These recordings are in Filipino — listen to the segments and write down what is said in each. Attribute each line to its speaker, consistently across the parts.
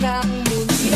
Speaker 1: ng mundo.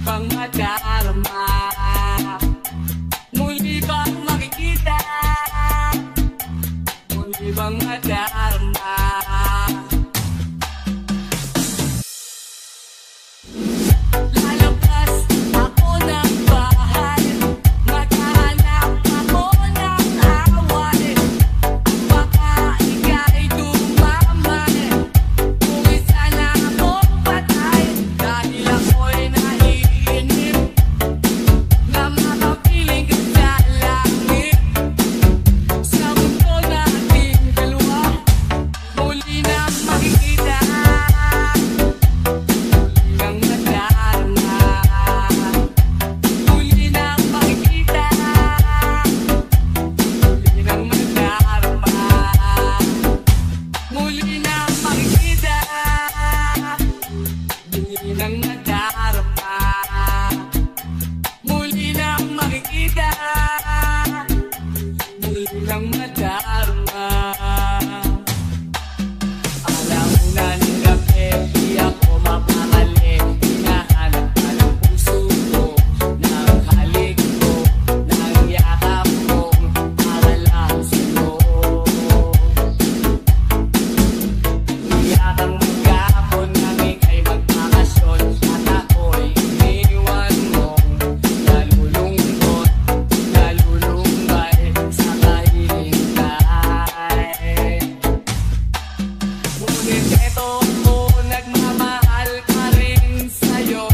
Speaker 1: bang madarama? Muli bang makikita? Muli bang madarama? Lalabas ako ng bahay, maghahanap ako ng away. Baka ika'y dumamay, kung isa na akong patay. Dahil ako'y naiinip na makapiling ka sa langit. Sa mundo nating dalawa, muli na makikita. Muli nang madarama, muli nang makikita. Muli nang madarama, muli nang makikita. Muli nang madarama. Alauna ng gabi, di ako mapakali. Hinahanap ka ng puso ko, ng halik ko, ng yakap ko, para lang sa'yo. Iyakang maghapon nang ika'y magbakasyon, at ako'y iniwan mong nalulungkot, nalulumbay sa kahihintay. Ngunit eto ako, nagmamahal pa rin sa'yo.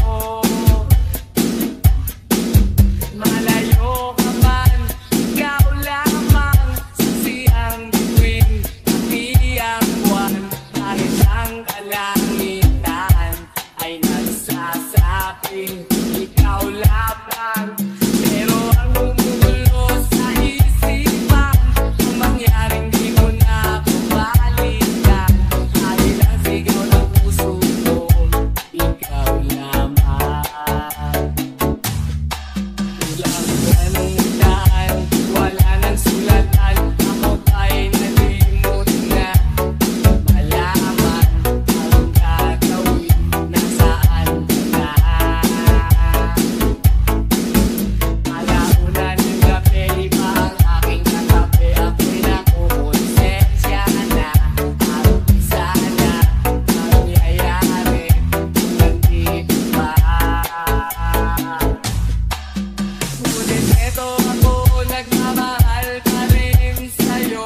Speaker 1: Malayo ka man, ikaw lamang saksiyang bituin, pati ang buwan. Kahit ang kalangitan ay nagsasabing ikaw lamang. Pero ang gumugulo sa isipan, ang mangyaring di mo na babalikan. Dahil ang sigaw ng puso ko, ikaw lamang. Ilang buwan ang nagdaan, wala nang sulatan. Ako ba'y nalimot na malaman ang gagawin, nasaan ka na? Alauna ng gabi, iba ang aking katabi. Ako'y nakukonsensya na, at sana mangyayari kung nandito pa. Ngunit eto ako, nagmamahal pa rin sa'yo.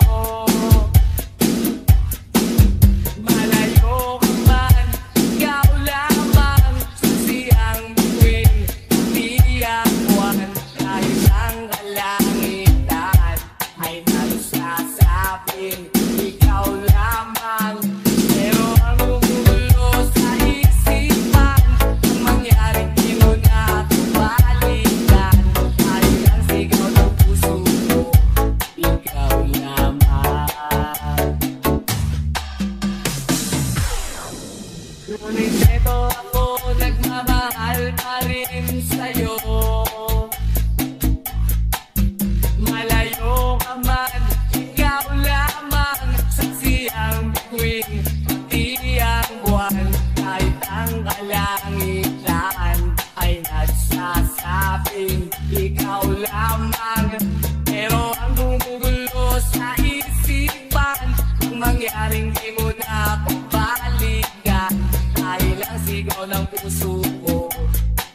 Speaker 1: Malayo ka man, ikaw lamang saksiyang bituin, pati ang buwan. Kahit ang kalangitan ay nagsasabing ikaw lamang. Pero ang gumugulo sa isipan, ang mangyaring di mo na babalikan. Dahil ang sigaw ng puso ko, ikaw lamang. Ngunit eto ako, nagmamahal pa rin sa'yo. Malayo ka man, ikaw lamang saksiyang bituin, pati ang buwan. Kahit ang kalangitan ay nagsasabing ikaw lamang. Pero ang gumugulo sa isipan, ang mangyaring di mo na babalikan. Dahil ang sigaw ng puso ko,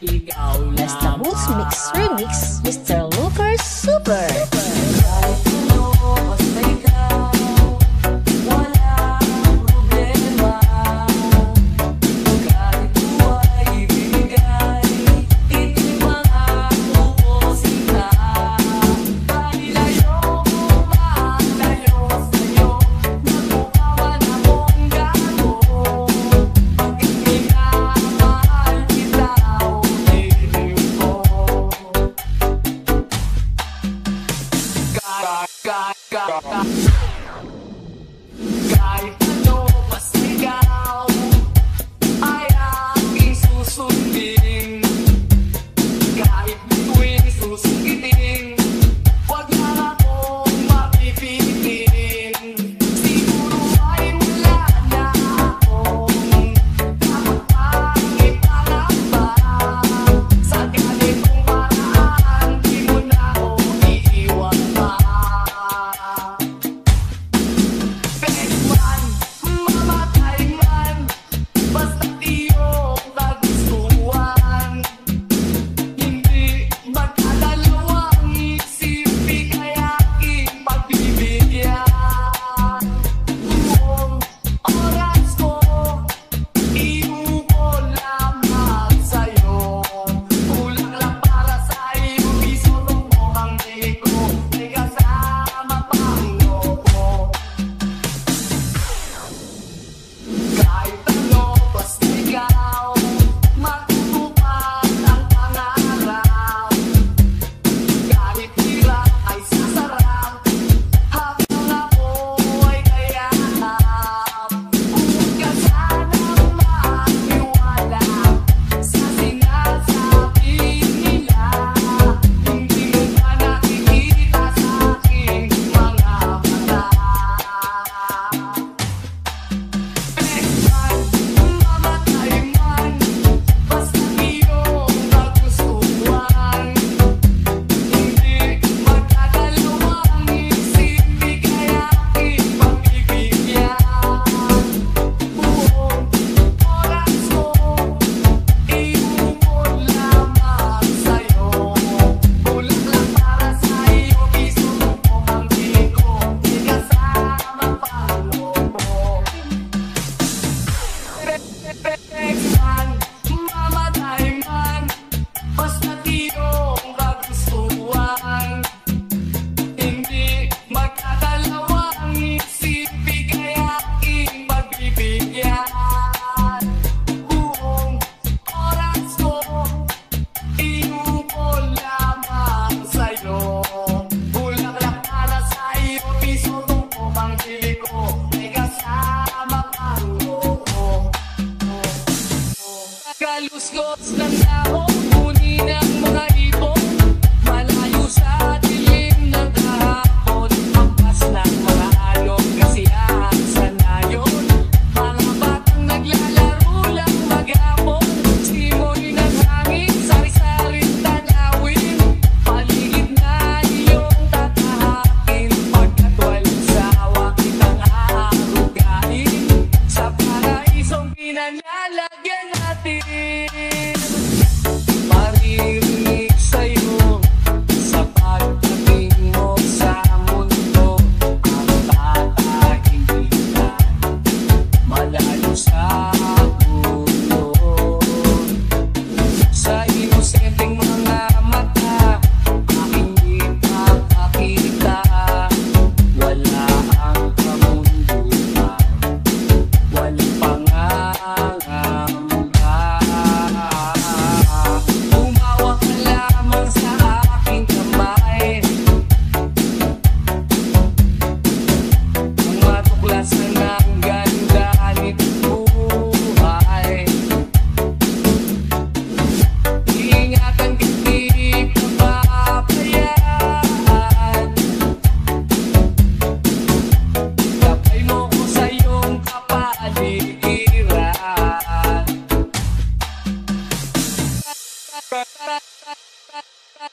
Speaker 1: ikaw
Speaker 2: Basta
Speaker 1: lamang.
Speaker 2: Boots Mix Remix, Mr. Lucas Super.
Speaker 1: Kahit ano, basta ikaw, walang problema. Kahit buhay ibigay, ito'y mangako sila. Dahil ayoko malayo sa'yo, magmukhawan akong gago. Pag iminamahal kita, ulitin ko.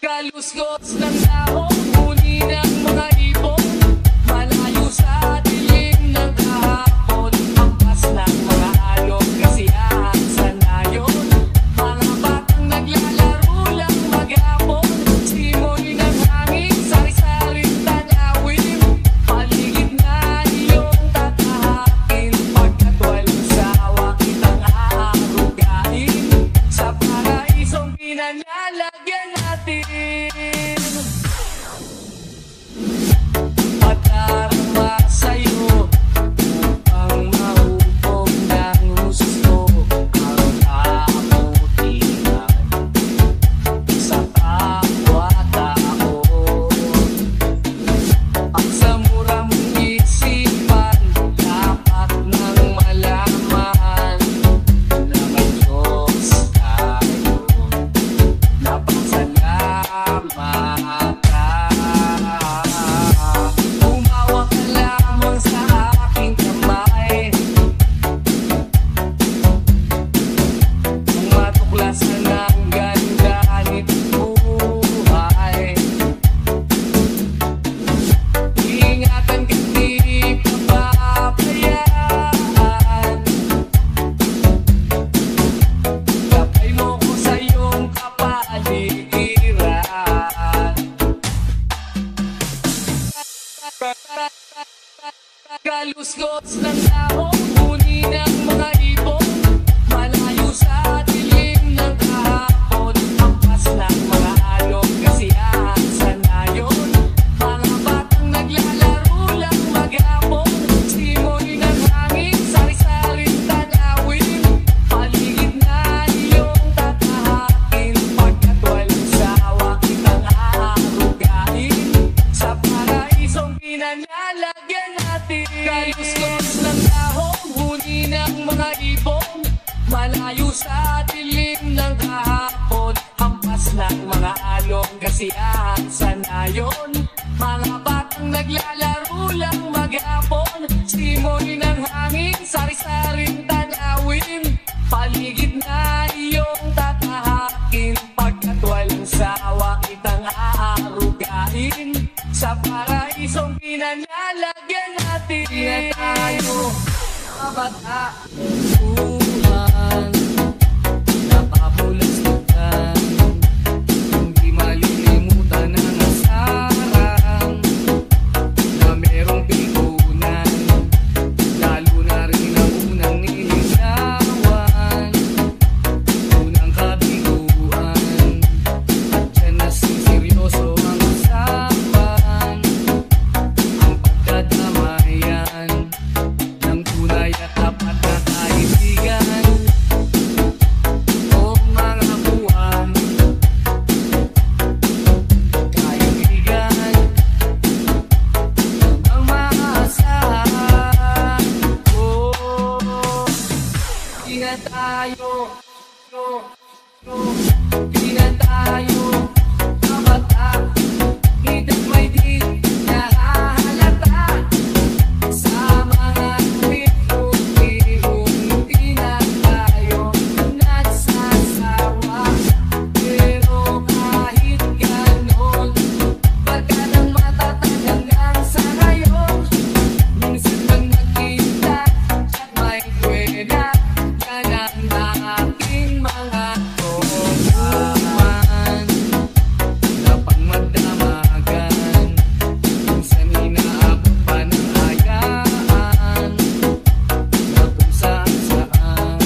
Speaker 1: Kalusgos ng dahon, huni ng mga ibon, malayo sa dilim ng kahapon, hampas ng mga alog, kasiyahan sa nayon, mga batang naglalaro lang maghapon, simoy ng hangin, sari-saring tanawin, paligid na iyong tatahakin, pagkat walang sawa kitang aarugain, sa paraisong pinanlalagyan natin. Patarama sa'yo upang mahubog ng gusto ang kabutihan sa kapwa-tao. At sa mura mong isipan, dapat nang malaman na may Diyos tayo. Napasalamat ka. Umawa ka lamang sa aking kamay, kung matuklasan ang ganda nitong buhay. Ingatan ka't di ka pabayaan, gabay mo ko sa iyong kapaligiran. Kalusgos ng dahon, huni ng mga ibon, malayo sa dilim ng kahapon, hampas ng mga alog, kasiyahan sa nayon, mga batang naglalaro lang maghapon, simoy ng hangin, sari-saring tanawin, paligid na iyong tatahakin, pagkat walang sawa kitang aarugain, sa paraisong pinanlalagyan natin. Kalusgos ng dahon, huni ng mga ibon, malayo sa dilim ng kahapon, hampas ng mga alog, kasiyahan sa nayon, mga batang naglalaro lang maghapon, simoy ng hangin, sari-saring tanawin, paligid na iyong tatahakin, pagkat walang sawa kitang aarugain, sa paraisong pinanlalagyan natin. Na tayo kabatahan, napapulastugan, hindi malilimutan ang asaran na merong pikunan, lalo na rin ang unang niligawan, unang kabiguan, at dyan na seryoso ang usapan, ang pagkadamayan ng tunay at tapat na kaibigan. O mga buwan, kaibigan, ang maasahan. Di na tayo, di na tayo kabata, kitang may di nahahalata, sa mga bituin di na tayo nagsasawa. Pero kahit ganon, pagka nang matatag hanggang sa ngayon, minsan lang nakita at may kwena, yan ang aking mga tutuman na pangmadamagan, minsan inaabot pa ng hayaan, na kung saan-saan,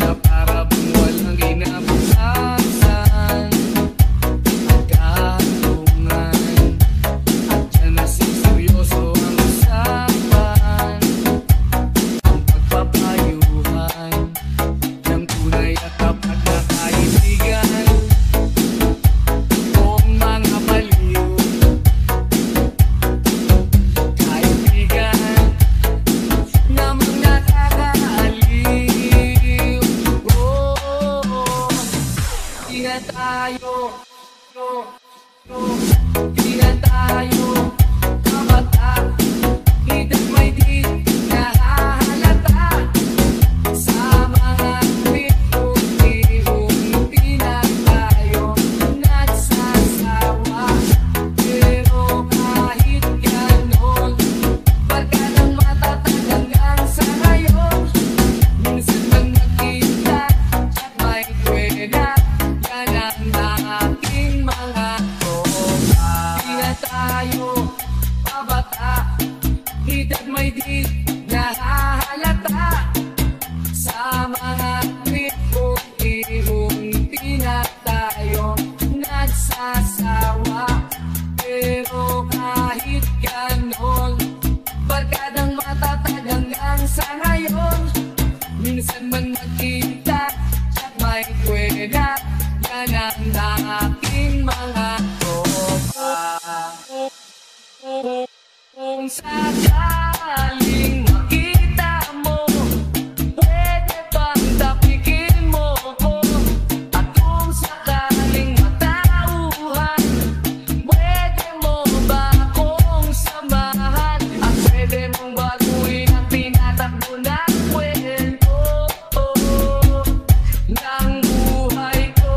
Speaker 1: na para bang walang kinabukasan, ang kahantungan, at dyan na seryoso ang usapan, ang pagpapayuhan ng tunay at tapat na kaibigan. O mga baliw, kaibigan, namang nakakaaliw. Di na tayo, di na tayo kabata, kitang may di nahahalata, sa mga bituin di na ka ng aking mga tropa. Kung sakaling makita mo, pwede bang tapikin mo ko? At kung sakaling matauhan, pwede mo ba akong samahan? At pwede mong baguhin ang tinatakbo ng kwento ng buhay ko.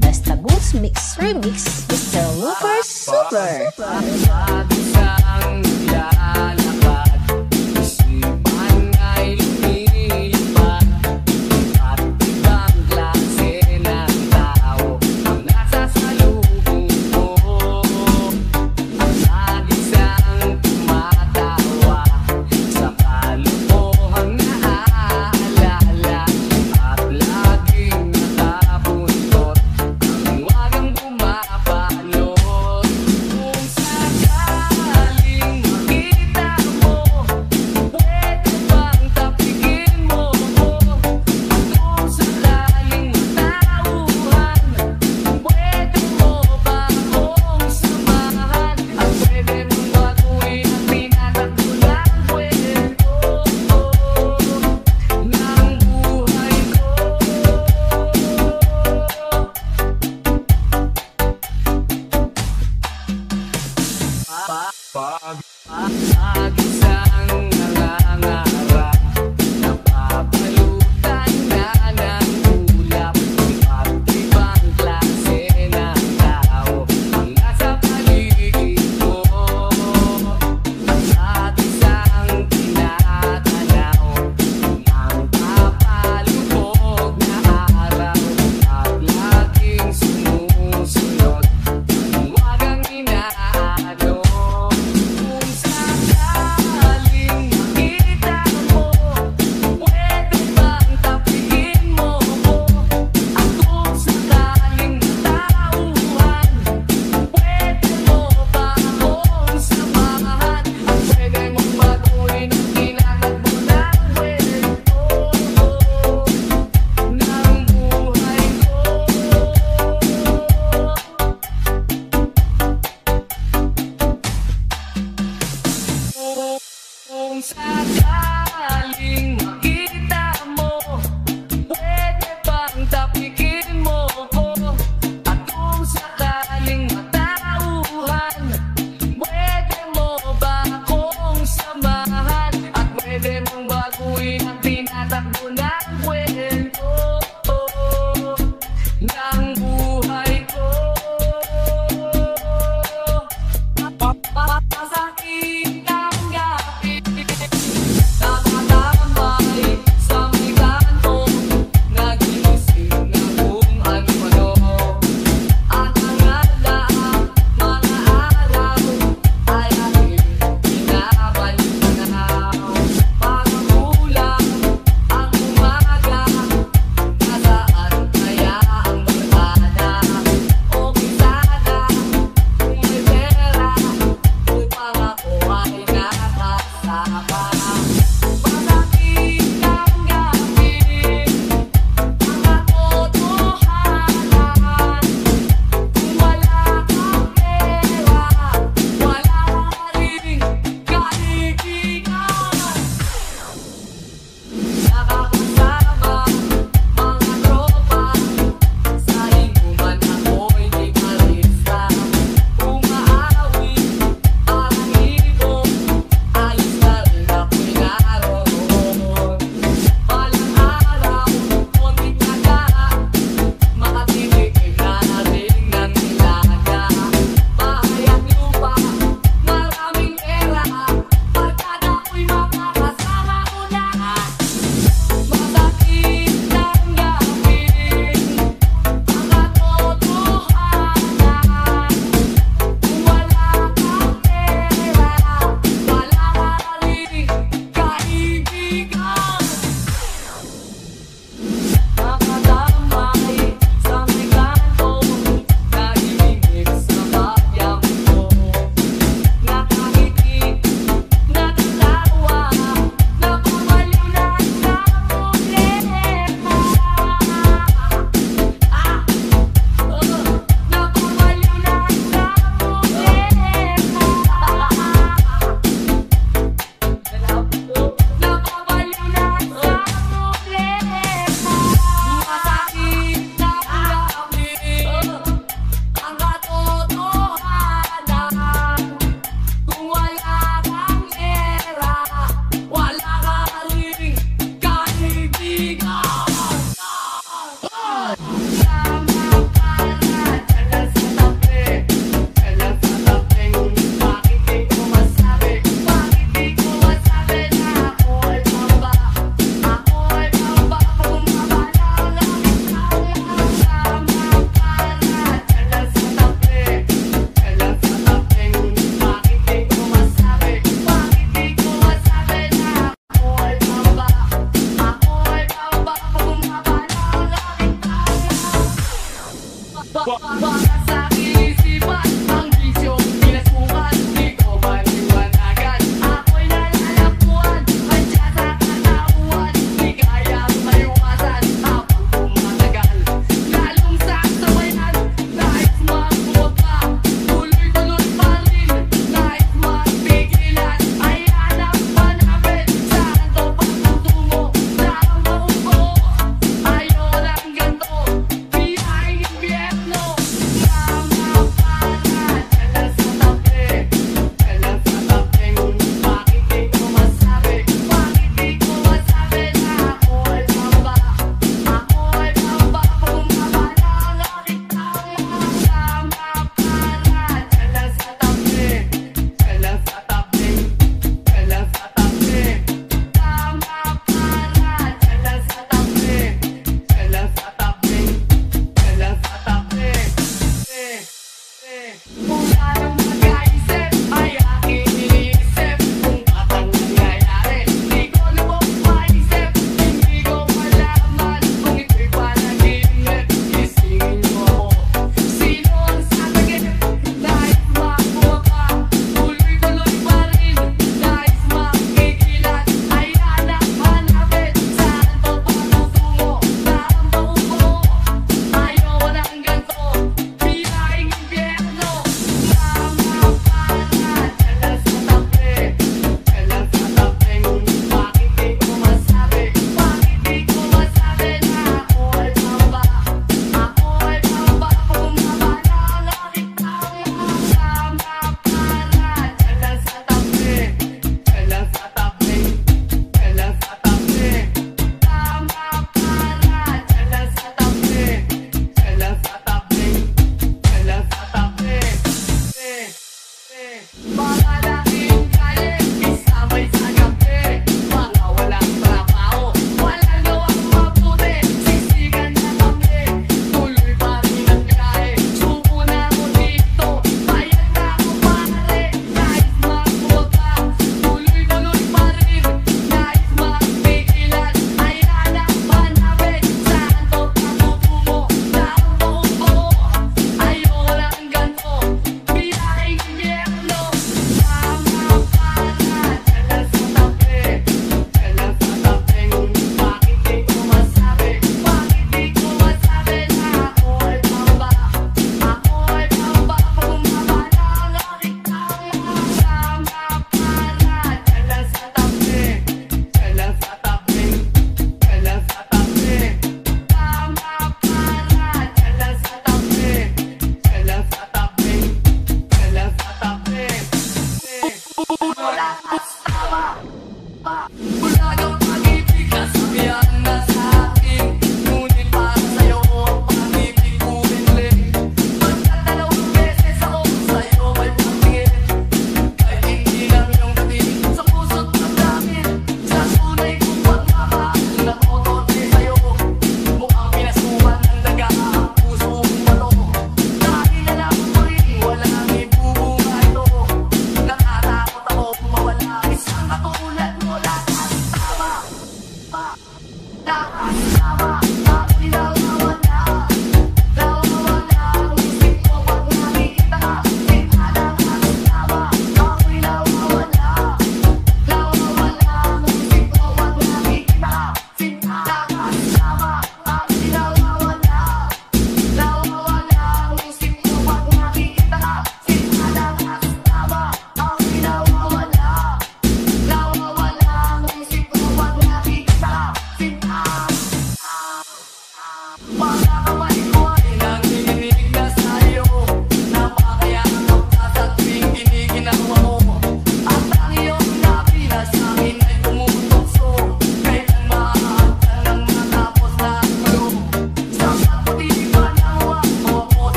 Speaker 2: Basta Boots Mix Remix, Mr. Looper Super.
Speaker 1: Bawat isang lalakad, isipan ay lumilipad. Iba't ibang klase ng tao ang nasa salubong ko. Ang nag-isang tumatawa sa kalokohang naaalala. At laging nakabuntot ang wagang bumapalot. Kung sakaling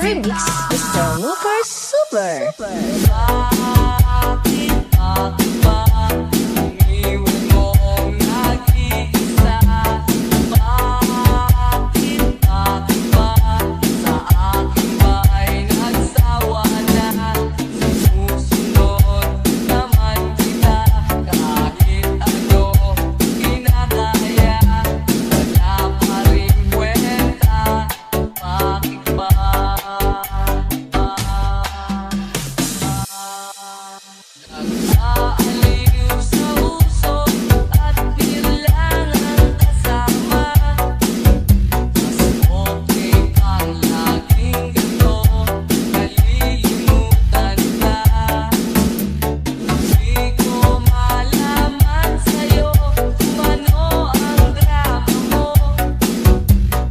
Speaker 2: Remix, Mr. Looper Super.
Speaker 1: Bakit ba iniwan mong nag-iisa? Bakit ba sa akin ba'y nagsawa na? Sinusunod naman kita kahit ano kinakaya. Wala pa rin kwenta. Bakit ba? Nag-aaliw sa uso at kailangan kasama. Mas okay kang laging ganito, nalilimutan ka. Di ko malaman sa'yo kung ano ang drama mo.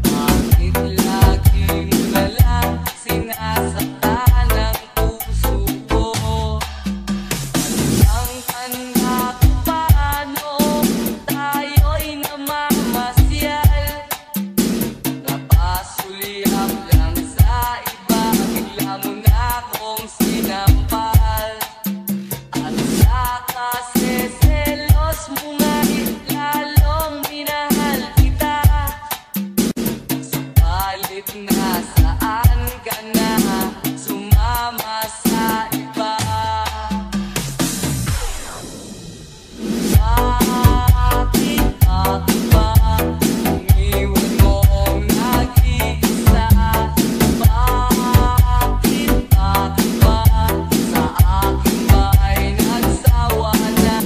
Speaker 1: Bakit lagi mo na lang sinasaktan ang puso ko? Ang tanda ko paano tayo'y namamasyal. Napasulyap lang sa iba, bigla mo na akong sinampal. At sa kaseselos mo nga'y lalong minahal kita. Subalit nasaan ka na, sumama sa iba. Bakit ba iniwan mong nag-iisa? Bakit ba sa akin ba'y nagsawa na?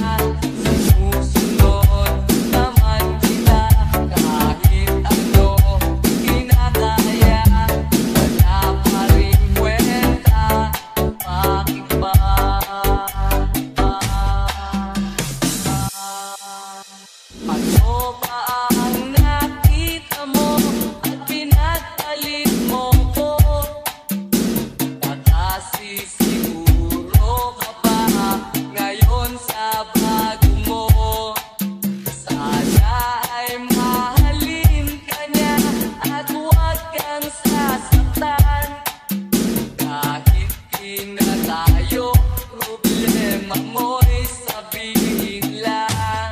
Speaker 1: Sinusunod naman kita kahit ano kinakaya. Wala pa rin kwenta. Bakit ba? Ano ba ang nakita mo at pinagpalit mo ko? Nakasisiguro ka ba ngayon sa bago mo? Sana ay mahalin ka niya at huwag kang sasaktan. Kahit di na tayo, problema mo'y sabihin lang.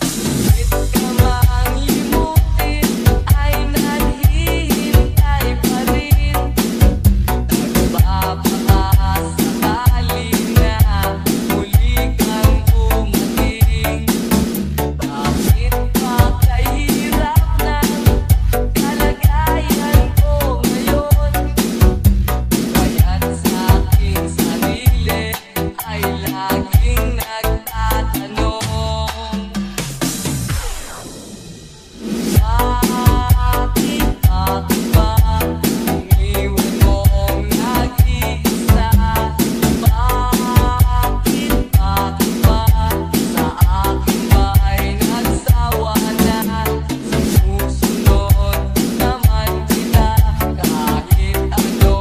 Speaker 1: Kahit ka mang limutin ay naghihintay pa rin. Nagbabaka sakali na muli kang dumating. Bakit ba kahirap ng kalagayan ko ngayon? Kaya't sa aking sarili ay laging nagtatanong. Bakit ba iniwan mong nag-iisa? Bakit ba sa akin ba'y nagsawa na? Sinusunod naman kita kahit ano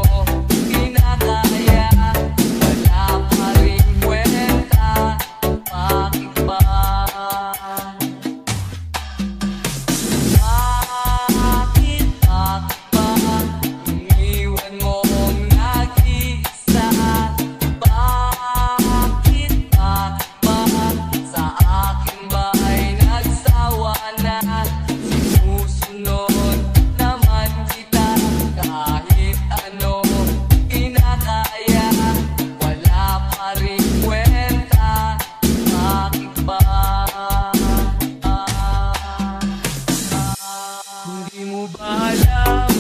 Speaker 1: kinakaya. Wala pa rin kwenta. Bakit ba? Bakit ba iniwan mong nag-iisa? Bakit ba sa akin ba'y nagsawa na? Sinusunod naman kita kahit ano kinakaya. Wala pa rin kwenta. Bakit ba? Hindi mo ba alam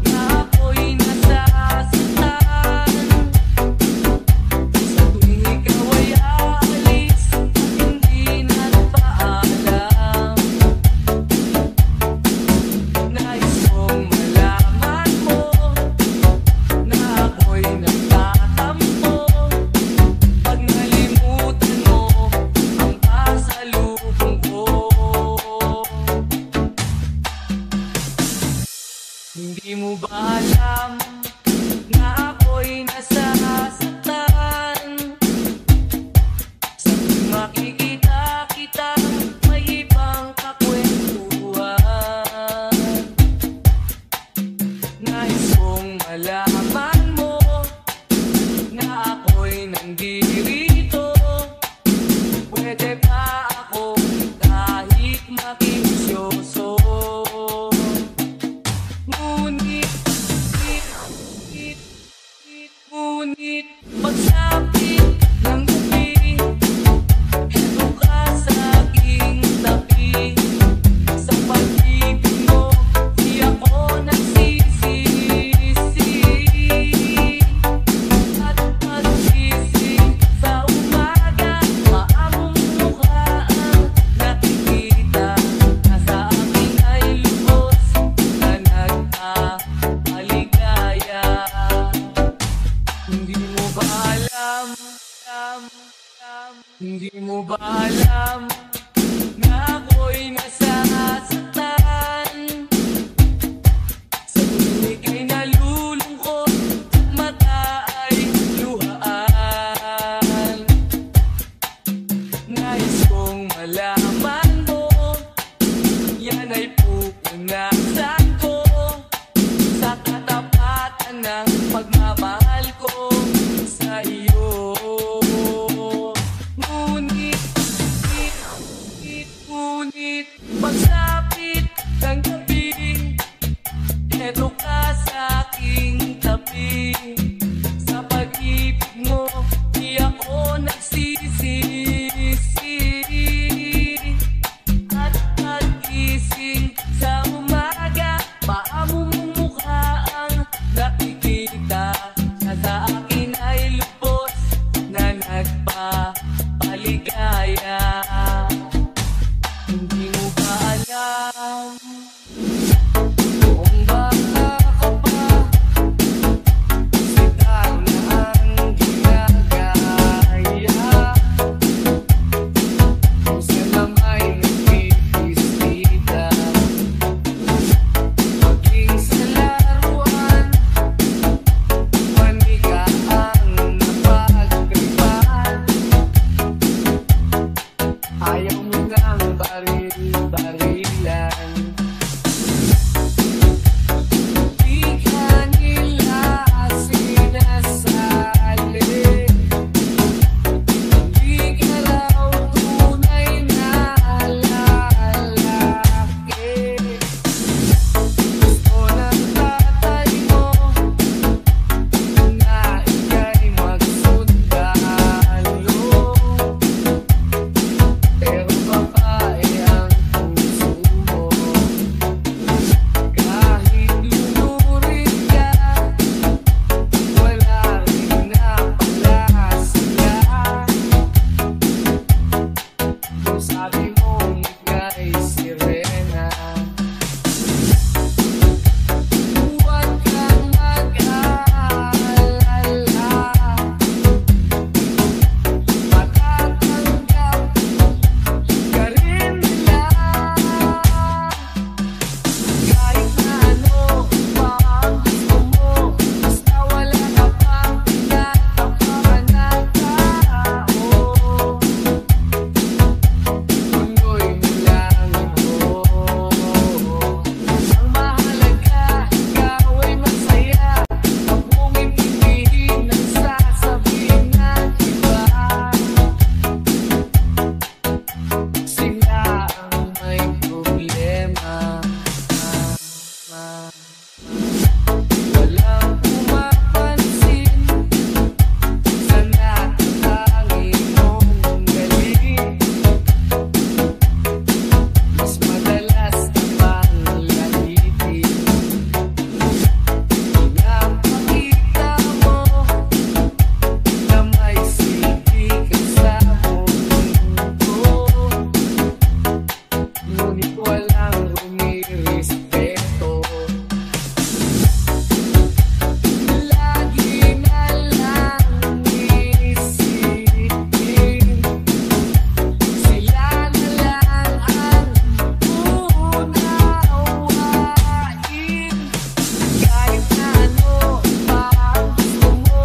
Speaker 1: na ako'y nasasaktan? Sa tuwing ikaw ay aalis at hindi nagpaalam. Nais kong malaman mo na ako'y nagtatampo. Pag nalimutan mo ang pasalubong ko. Hindi mo ba alam na ako'y nasasaktan? Sa tuwing makikita kita, may ibang kakwentuhan. Nais kong malaman Pinagdasal ko sa katapatan ng pagmamahal ko sa iyo. Ngunit pagsapit ng gabi, eto ka sa aking tabi. Sa pag-ibig mo, di ako nagsisisi. At pag-gising sa umaga, paamo mong mukha ang nakikita. Na sa akin ay lubos na nagpapaligaya. Hindi mo ba alam kung baka ko pa sitaw na ang ginagaya? Kung sila may nagpipistita, maging sa laruan, manika ang napagtripan. Ayaw mo ngang baril-barilan. Di ka nila sinasali, di ka raw tunay na lalaki. Gusto ng tatay mo na ika'y magsundalo, pero babae ang puso mo. Kahit lunurin ka, wala rin na pala sila. Kung sabi mo ika'y sirena, huwag kang mag-alala. Matatanggap ka rin nila. Kahit na ano pa ang gusto mo, basta wala ka pang tinatapakan na tao. Tuloy mo lang ito. Ang mahalaga, ikaw ay masaya. Huwag mong intindihin ang sasabihin ng iba. Sila ang may problema. Walang pumapansin sa natatangin mong galing. Mas madalas na pang lahitin. Pinapakita mo na may silbi ka sa mundo, ngunit walang rumirespeto. Lagi na lang iisipin, sila na lang ang unawain. Kahit na ano pa ang gusto mo,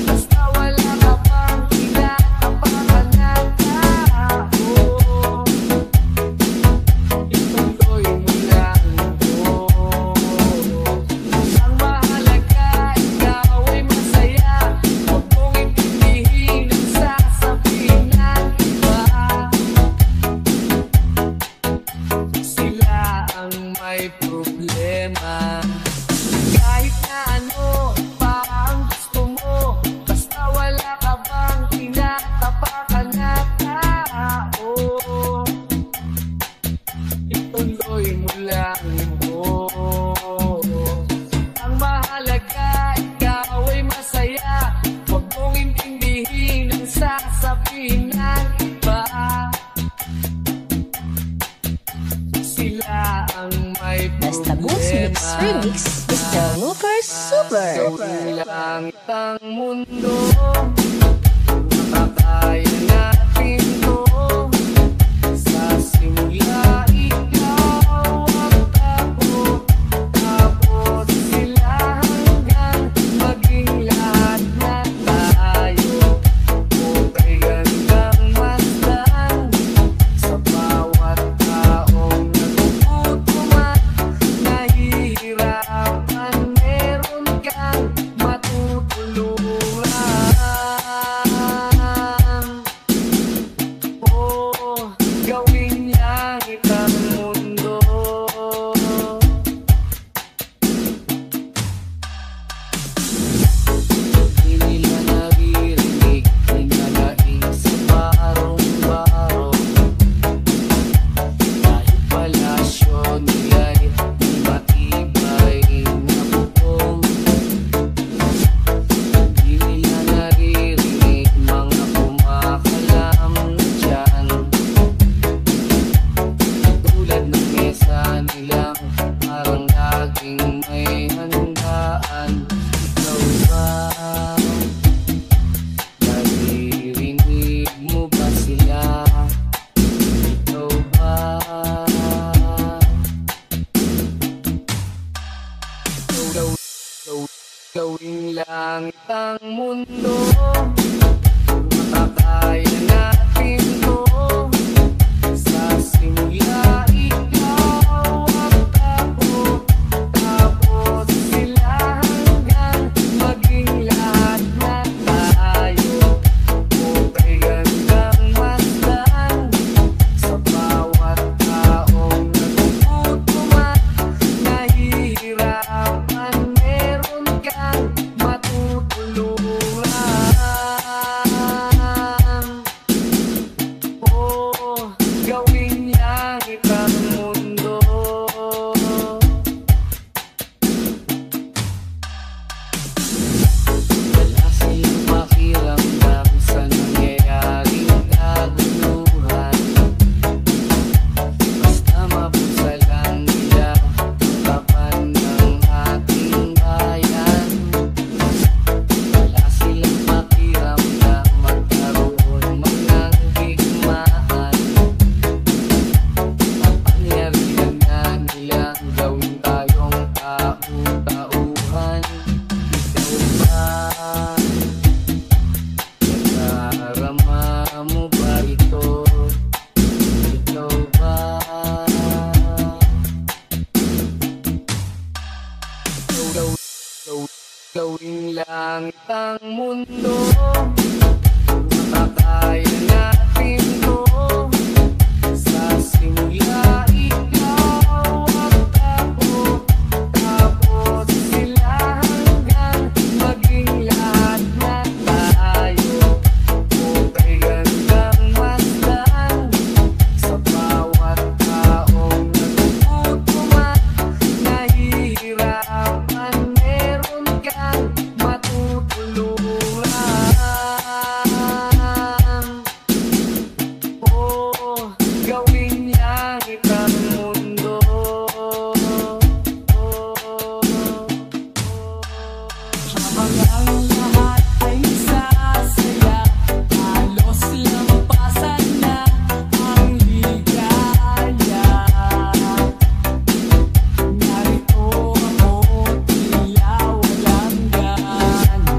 Speaker 1: basta wala ka pang tinatapakan na tao. Ituloy mo lang ito. Ang mahalaga, ikaw ay masaya. Huwag mong intindihin ang sasabihin ng iba. Sila ang may problema. Kahit na ano pa ang gusto mo, basta wala ka bang tinatapakan na tao. Ituloy mo lang ito. Ang mahalaga, ikaw ay masaya. Huwag mong intindihin ang sasabihin ng iba. Sila ang may
Speaker 2: Basta Books Mix Remix, Mr. Looker Super.
Speaker 1: Gawin lang ang mundo, makakaya natin to. Sa simula, ikaw ang tapo, tapos sila hanggang maging lahat na tayo. Okay, gandang masdan sa bawat taong nagugutom at parang laging may handaan. Ikaw ba? Naririnig mo ba sila? Ikaw ba? Gawing langit ang mundo, makakaya natin to. Sa simula ikaw at ako, tapos sila hanggang maging lahat na tayo. Okay gandang masdan sa bawat taong nagugutom at nahihirapan. Meron kang matutulungan. Oh, gawin langit ang mundo. Wala silang pakiramdam sa nangyayaring kaguluhan. Basta mapusa lang nila kapan ng ating bayan. Wala silang pakiramdam magkaroon man ng digmaan. Kapangyarihan na nilang gawin tayong tau-tauhan. Ikaw ba? Nadarama mo ba ito? Ikaw ba? Gawing langit ang mundo, makakaya natin to. Sa simula ikaw at ako, tapos sila hanggang maging lahat na tayo. Okay gandang masdan sa bawat taong nagugutom at nahihirapan. Meron kang matutulungan. Oh, gawin langit ang mundo. Habang ang lahat ay sasaya, halos lampasan na ang ligaya. Narito ako, tila walang gana,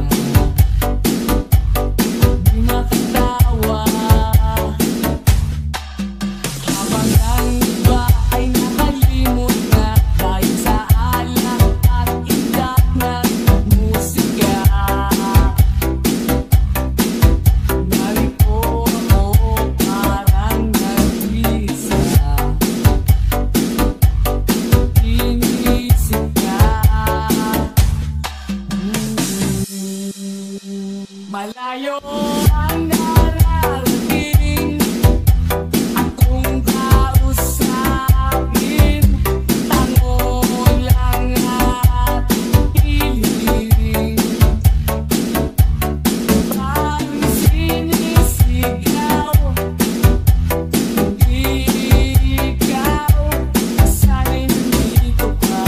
Speaker 1: di makatawa. Habang ang iba ay nakalimot na dahil sa alak at idak ng musika. Narito ako, parang nag-isa. Inisip ka. Malayo ang nararating, akong kausapin. Tango lang at hiling, parang sinisigaw. Hindi ikaw, sana'y nandito ka.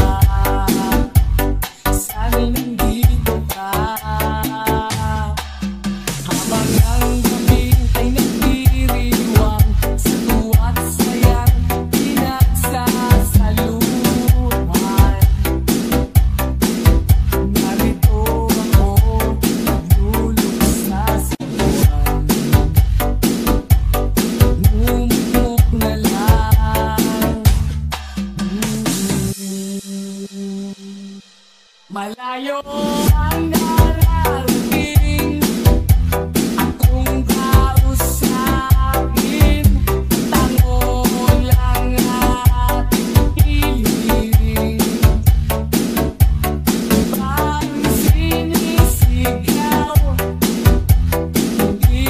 Speaker 1: Sana'y nandito ka. Habang ang gabi ay nagdiriwang, sa tuwa't sayang pinagsasaluhan. Narito ako, naglulok sa sibuan. Numuk na lang. Malayo ang nararating, akong kausapin. Tango lang at hiling, parang sinisigaw. Hindi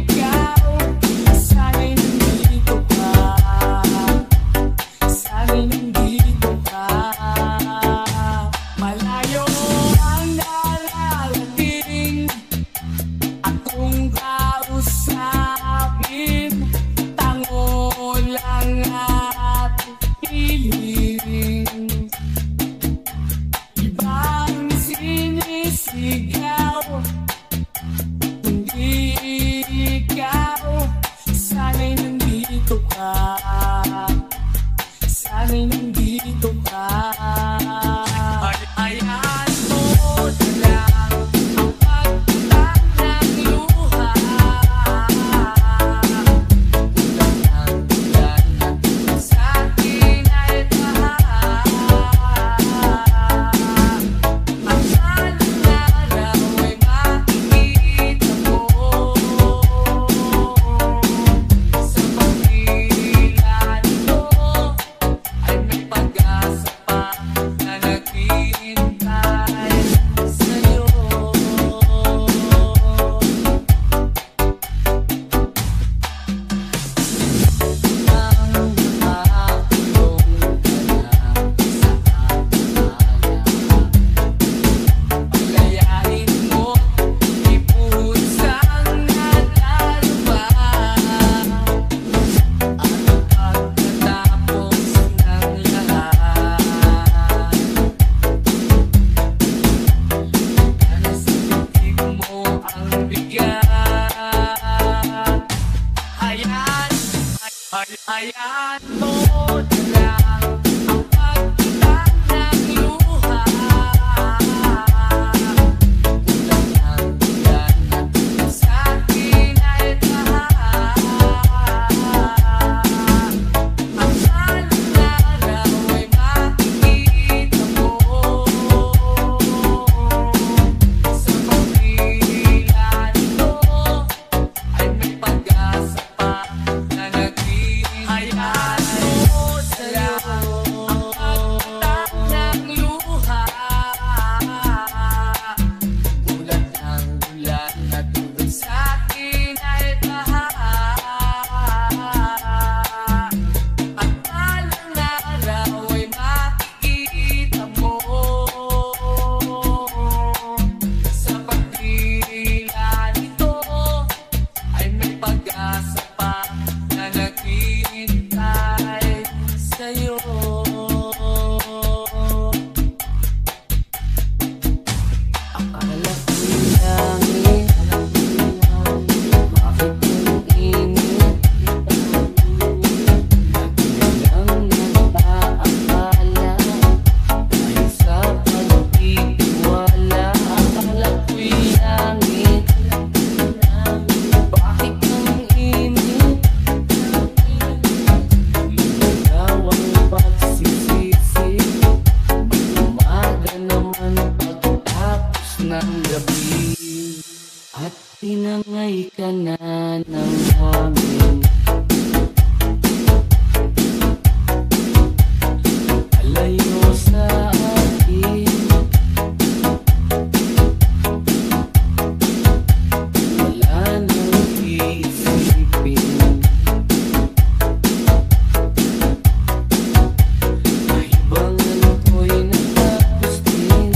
Speaker 1: ikaw, sana'y nandito ka. Sana'y nandito ka. Malayo ang Buhay ka na ng hangin, alayo sa akin. Wala nang iisipin, kahibangan ko'y natapos din.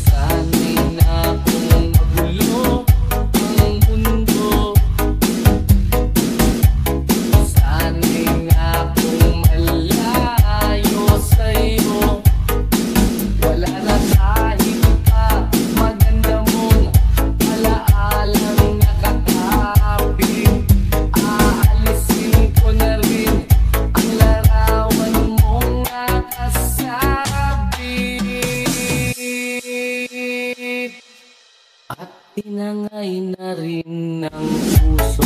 Speaker 1: Sana'y na akong magulo ang mundo, sana'y na akong malayo sa'yo. Wala na kahit pa maganda mong alaalang nakakapit. Aalisin ko na rin ang larawan mong nakasabit, at tinangay na rin ng puso.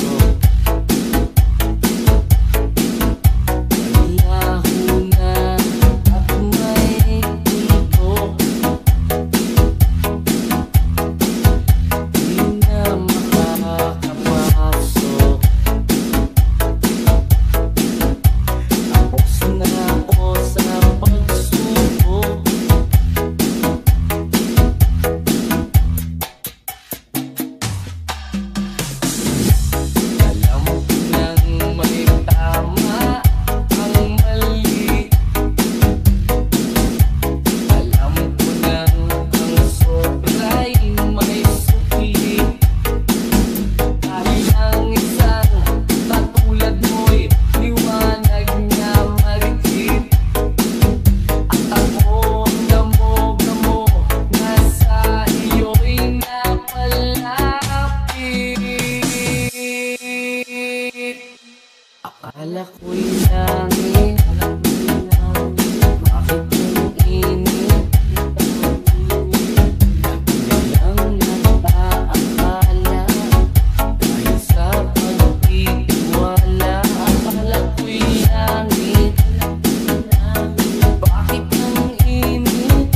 Speaker 1: Laho na at may kulto, di na makakapasok. Tapos na ako sa pagsubok. Alam ko nang may tama ang mali, alam ko nang ang sobra'y may sukli. Dahil ang isang katulad mo'y liwanag niya marikit, at ako ang damo-damo na sa iyo'y napalapit. Akala ko'y langit, bakit ang init? Lagi na lang nag-aakala, dahil sa pagtitiwala. Akala ko'y langit, bakit ang init?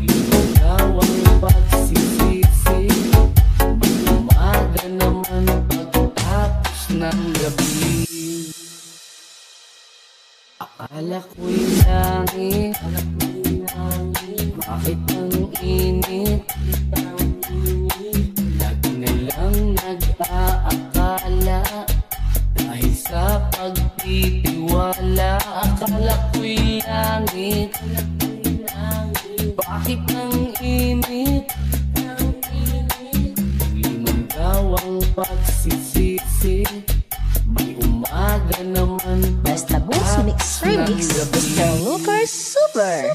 Speaker 1: Ligaw ang pagsisisi, umaga naman pagtapos ng gabi. Akala ko'y langit, bakit ang init? Lagi na lang nag-aakala, dahil sa pagtitiwala. Akala ko'y langit, bakit ang init? Limandaw ang pagsisisi, may umaga naman
Speaker 2: Basta Boost Mix
Speaker 1: pagtapos ng
Speaker 2: Remix,
Speaker 1: gabi.
Speaker 2: Mr. Lucas Super.